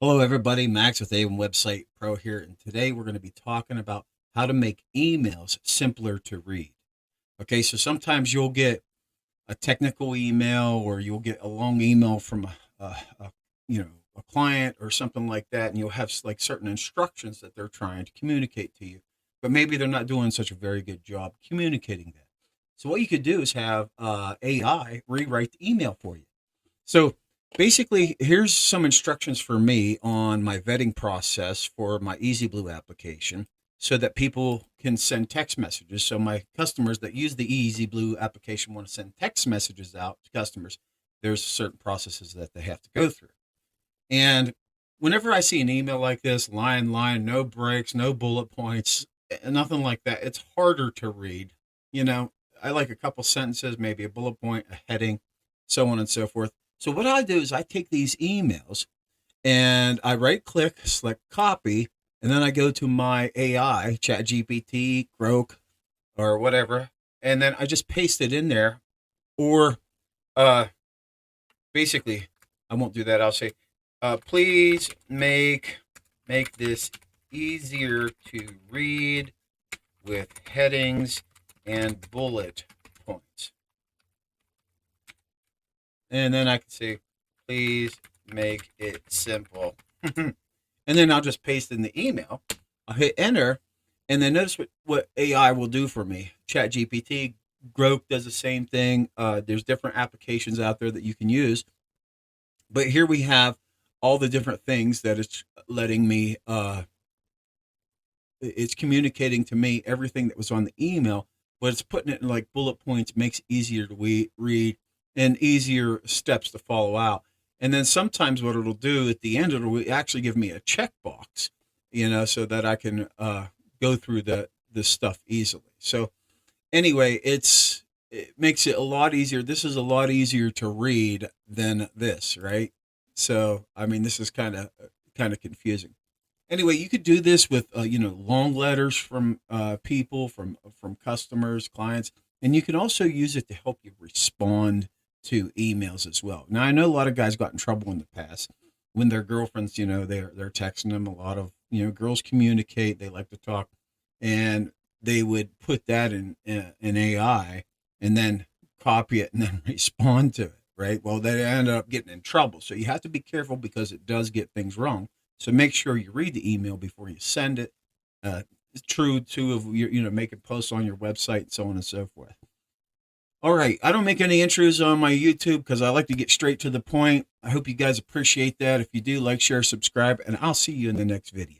Hello, everybody. Max with Avon Website Pro here, and today we're going to be talking about how to make emails simpler to read. Okay, so sometimes you'll get a technical email, or you'll get a long email from a a client or something like that, and you'll have like certain instructions that they're trying to communicate to you, but maybe they're not doing such a very good job communicating that. So what you could do is have AI rewrite the email for you. So basically, here's some instructions for me on my vetting process for my Easy Blue application so that people can send text messages. So my customers that use the Easy Blue application want to send text messages out to customers. There's certain processes that they have to go through. And whenever I see an email like this, line, no breaks, no bullet points, nothing like that, it's harder to read. You know, I like a couple sentences, maybe a bullet point, a heading, so on and so forth. So what I do is I take these emails and I right click, select copy, and then I go to my AI, ChatGPT, Grok, or whatever, and then I just paste it in there. Or uh, basically, I won't do that. I'll say, please make this easier to read with headings and bullet points. And then I can say, please make it simple. And then I'll just paste in the email. I'll hit enter, and then notice what AI will do for me. ChatGPT, Grok does the same thing. There's different applications out there that you can use, but here we have all the different things that it's letting me. It's communicating to me everything that was on the email, but it's putting it in like bullet points, makes it easier to read and easier steps to follow out. And then sometimes what it'll do at the end, it'll actually give me a checkbox, so that I can go through this stuff easily. So anyway, it makes it a lot easier. This is a lot easier to read than this, right? So I mean, this is kind of confusing. Anyway, you could do this with long letters from people, from customers, clients, and you can also use it to help you respond to emails as well. Now, I know a lot of guys got in trouble in the past when their girlfriends, they're texting them. A lot of girls communicate; they like to talk, and they would put that in AI and then copy it and then respond to it. Right. Well, they end up getting in trouble. So you have to be careful because it does get things wrong. So make sure you read the email before you send it. It's true too of your, making posts on your website and so on and so forth. All right, I don't make any intros on my YouTube because I like to get straight to the point. I hope you guys appreciate that. If you do, like, share, subscribe, and I'll see you in the next video.